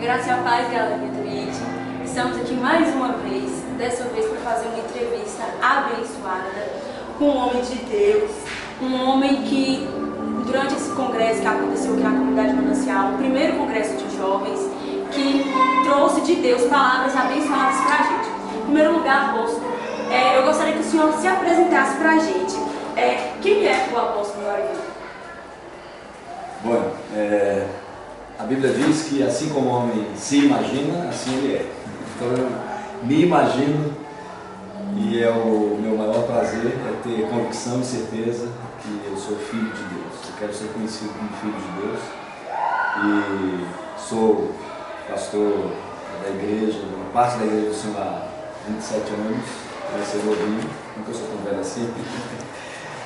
Graça e a paz, galerinha do IT. Estamos aqui mais uma vez, dessa vez para fazer uma entrevista abençoada com um homem de Deus, um homem que, durante esse congresso que aconteceu aqui na comunidade Manancial, o primeiro congresso de jovens, que trouxe de Deus palavras abençoadas para a gente. Em primeiro lugar, apóstolo, eu gostaria que o senhor se apresentasse para a gente. Quem é o apóstolo Norival? Bom, a Bíblia diz que assim como o homem se imagina, assim ele é. Então eu me imagino e é o meu maior prazer ter convicção e certeza que eu sou filho de Deus. Eu quero ser conhecido como filho de Deus e sou pastor da igreja, uma parte da igreja do Senhor há 27 anos, vai ser novinho, nunca sou tão velho assim.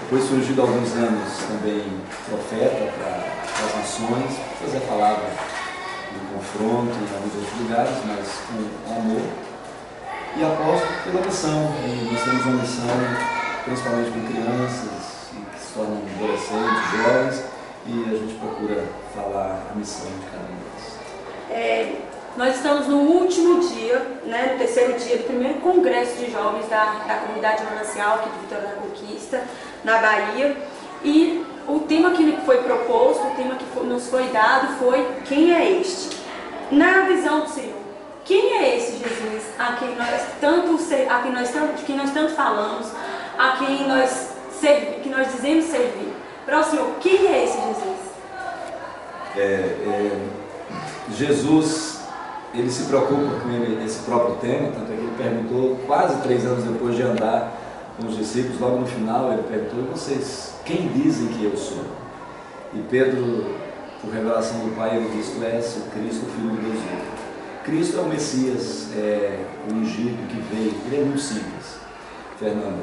Depois surgiu há alguns anos também profeta para as nações, fazer a palavra de confronto em alguns outros lugares, mas com amor. E apóstolo pela missão, e nós temos uma missão principalmente com crianças que se tornam adolescentes, jovens, e a gente procura falar a missão de cada um deles. Nós estamos no último dia, no terceiro dia do primeiro congresso de jovens da comunidade Manancial aqui de Vitória da Conquista, na Bahia, e o tema que foi proposto, o tema que nos foi dado foi: quem é este? Na visão do Senhor, quem é esse Jesus a quem nós tanto falamos, a quem nós dizemos servir? Para o Senhor, quem é esse Jesus? Jesus, ele se preocupa com esse próprio tema, tanto é que ele perguntou quase 3 anos depois de andar com os discípulos, logo no final ele perguntou: e vocês, quem dizem que eu sou? E Pedro, por revelação do Pai, ele disse: tu és o Cristo, o Filho de Deus vivo. Cristo é o Messias, o ungido que veio. Ele é muito simples, Fernanda.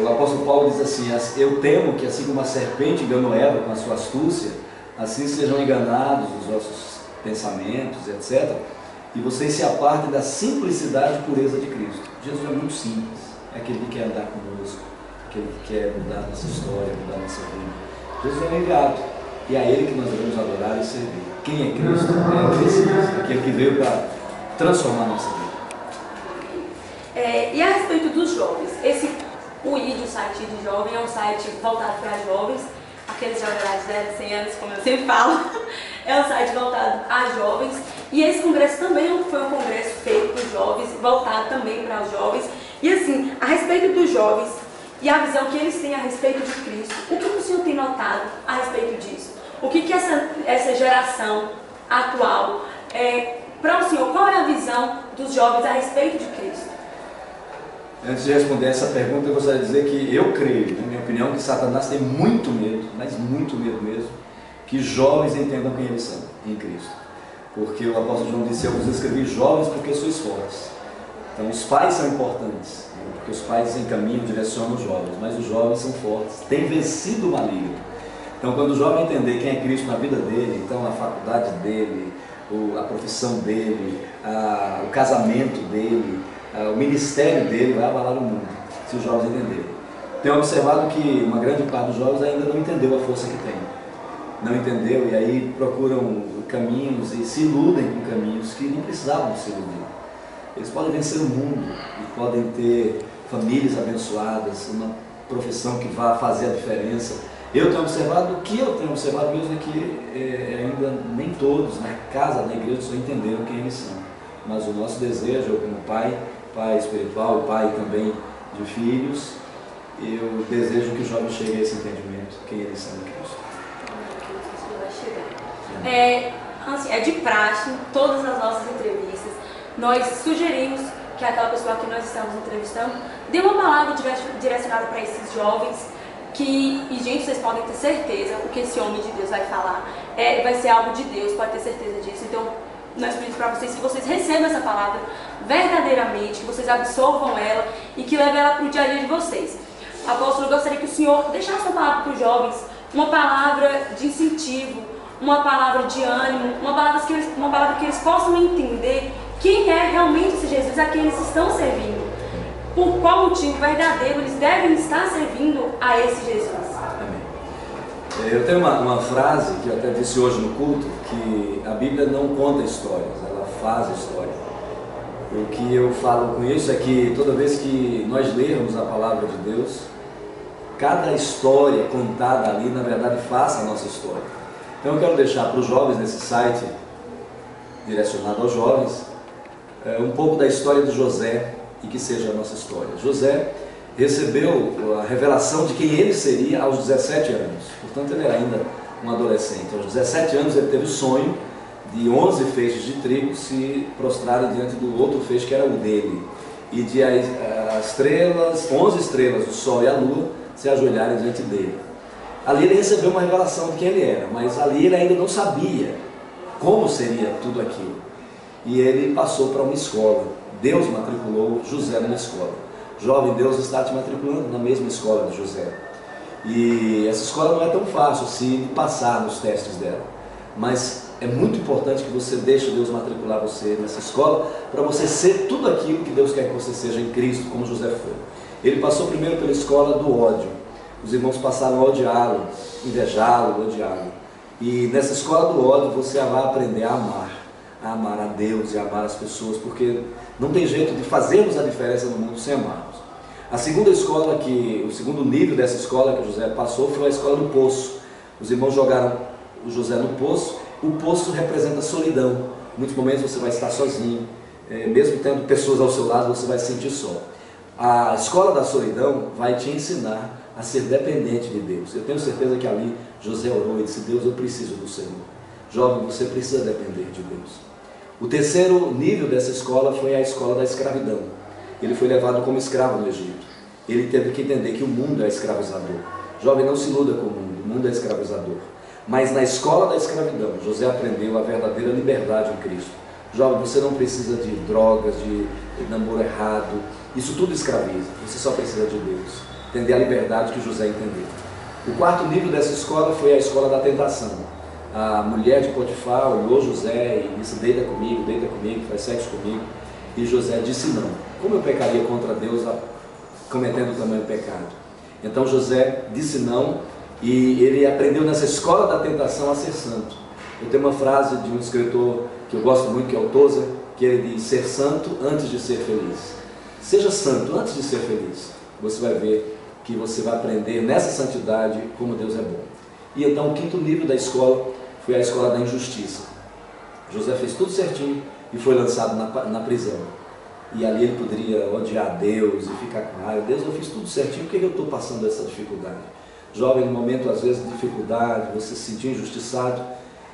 O apóstolo Paulo diz assim: eu temo que assim como a serpente enganou Eva com a sua astúcia, assim sejam enganados os vossos pensamentos, etc. E vocês se apartem da simplicidade e pureza de Cristo. Jesus é muito simples, é aquele que quer andar conosco, aquele que quer mudar nossa história, mudar nossa vida. Jesus é enviado, e é a Ele que nós devemos adorar e servir. Quem é Cristo? É o Messias, aquele que veio para transformar a nossa vida. E a respeito dos jovens, o ID, o site de jovem, é um site voltado para jovens, aqueles jovens de 10, 100 anos, como eu sempre falo, é um site voltado a jovens, e esse congresso também foi um congresso feito por jovens, voltado também para os jovens, e assim, a respeito dos jovens e a visão que eles têm a respeito de Cristo, o que o senhor tem notado a respeito disso? O que essa geração atual, para o senhor, qual é a visão dos jovens a respeito de Cristo? Antes de responder essa pergunta, eu gostaria de dizer que eu creio, na minha opinião, que Satanás tem muito medo, mas muito medo mesmo, que jovens entendam quem eles são em Cristo. Porque o apóstolo João disse: eu vos escrevi jovens porque sois fortes. Então os pais são importantes, porque os pais encaminham, direcionam os jovens, mas os jovens são fortes, têm vencido o maligno. Então quando o jovem entender quem é Cristo na vida dele, então a faculdade dele, a profissão dele, o casamento dele, o ministério dele vai abalar o mundo, se os jovens entenderem. Tenho observado que uma grande parte dos jovens ainda não entendeu a força que tem. Não entendeu, e aí procuram caminhos e se iludem com caminhos que não precisavam se iludir. Eles podem vencer o mundo e podem ter famílias abençoadas, uma profissão que vá fazer a diferença. Eu tenho observado, o que eu tenho observado mesmo é que ainda nem todos na casa, na igreja, só entenderam quem eles são. Mas o nosso desejo, eu como pai espiritual, pai também de filhos, eu desejo que os jovens cheguem a esse entendimento, quem eles são em Cristo. Assim, é de praxe, em todas as nossas entrevistas, nós sugerimos que aquela pessoa que nós estamos entrevistando dê uma palavra direcionada para esses jovens, e gente, vocês podem ter certeza, o que esse homem de Deus vai falar vai ser algo de Deus, pode ter certeza disso. Então, nós pedimos para vocês que vocês recebam essa palavra verdadeiramente, que vocês absorvam ela e que levem ela para o dia a dia de vocês. Apóstolo, eu gostaria que o senhor deixasse uma palavra para os jovens, uma palavra de incentivo, uma palavra de ânimo, uma palavra que eles possam entender quem é realmente esse Jesus a quem eles estão servindo. Por qual motivo verdadeiro eles devem estar servindo a esse Jesus. Amém. Eu tenho uma frase que eu até disse hoje no culto, que a Bíblia não conta histórias, ela faz história. O que eu falo com isso é que toda vez que nós lermos a palavra de Deus, cada história contada ali, na verdade, faça a nossa história. Então eu quero deixar para os jovens nesse site, direcionado aos jovens, um pouco da história de José e que seja a nossa história. José recebeu a revelação de quem ele seria aos 17 anos, portanto ele era ainda um adolescente. Aos 17 anos ele teve o sonho de 11 feixes de trigo se prostrarem diante do outro feixe que era o dele, e de as estrelas, 11 estrelas, o sol e a lua, se ajoelharem diante dele. Ali ele recebeu uma revelação de quem ele era, mas ali ele ainda não sabia como seria tudo aquilo. E ele passou para uma escola. Deus matriculou José numa escola. Jovem, Deus está te matriculando na mesma escola de José. E essa escola não é tão fácil assim de passar nos testes dela. Mas é muito importante que você deixe Deus matricular você nessa escola para você ser tudo aquilo que Deus quer que você seja em Cristo, como José foi. Ele passou primeiro pela escola do ódio. Os irmãos passaram a odiá-lo, invejá-lo, odiá-lo. E nessa escola do ódio você vai aprender a amar a Deus e a amar as pessoas, porque não tem jeito de fazermos a diferença no mundo sem amarmos. A segunda escola, o segundo nível dessa escola que José passou foi a escola do poço. Os irmãos jogaram o José no poço. O poço representa solidão. Em muitos momentos você vai estar sozinho, mesmo tendo pessoas ao seu lado, você vai se sentir só. A escola da solidão vai te ensinar a ser dependente de Deus. Eu tenho certeza que ali José orou e disse: Deus, eu preciso do Senhor. Jovem, você precisa depender de Deus. O terceiro nível dessa escola foi a escola da escravidão. Ele foi levado como escravo no Egito. Ele teve que entender que o mundo é escravizador. Jovem, não se iluda com o mundo é escravizador. Mas na escola da escravidão, José aprendeu a verdadeira liberdade em Cristo. Jovem, você não precisa de drogas, de namoro errado. Isso tudo escraviza. Você só precisa de Deus. Entender a liberdade que José entendeu. O quarto nível dessa escola foi a escola da tentação. A mulher de Potifar olhou José e disse: deita comigo, faz sexo comigo. E José disse não. Como eu pecaria contra Deus cometendo tamanho pecado? Então José disse não, e ele aprendeu nessa escola da tentação a ser santo. Eu tenho uma frase de um escritor que eu gosto muito, que é o Tozer, que ele diz: ser santo antes de ser feliz. Seja santo antes de ser feliz. Você vai ver que você vai aprender nessa santidade como Deus é bom. E então o quinto nível da escola foi a escola da injustiça. José fez tudo certinho e foi lançado na prisão. E ali ele poderia odiar Deus e ficar com raiva. Deus, eu fiz tudo certinho, por que eu estou passando essa dificuldade? Jovem, no momento às vezes de dificuldade, você se sentir injustiçado,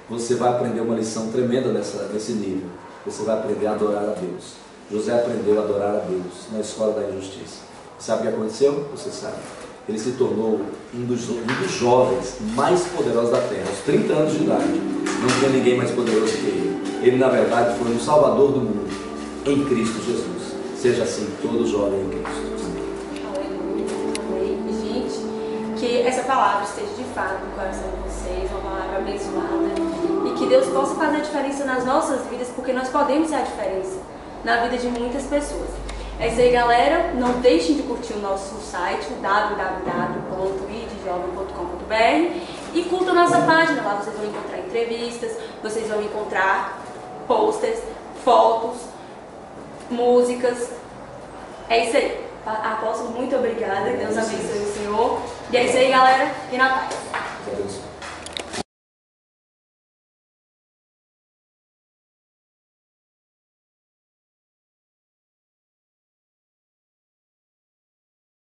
você vai aprender uma lição tremenda nesse nível. Você vai aprender a adorar a Deus. José aprendeu a adorar a Deus na escola da injustiça. Sabe o que aconteceu? Você sabe. Ele se tornou um dos jovens mais poderosos da terra. Aos 30 anos de idade, não tinha ninguém mais poderoso que ele. Ele, na verdade, foi um salvador do mundo, em Cristo Jesus. Seja assim, todo jovem em Cristo. Amém. Gente, que essa palavra esteja de fato no coração de vocês, uma palavra abençoada, e que Deus possa fazer a diferença nas nossas vidas, porque nós podemos ser a diferença na vida de muitas pessoas. É isso aí, galera. Não deixem de curtir o nosso site www.idjovem.com.br e curtam a nossa página. Lá vocês vão encontrar entrevistas, vocês vão encontrar posters, fotos, músicas. É isso aí. Apóstolo, muito obrigada. Deus abençoe o Senhor. E é isso aí, galera. E na paz.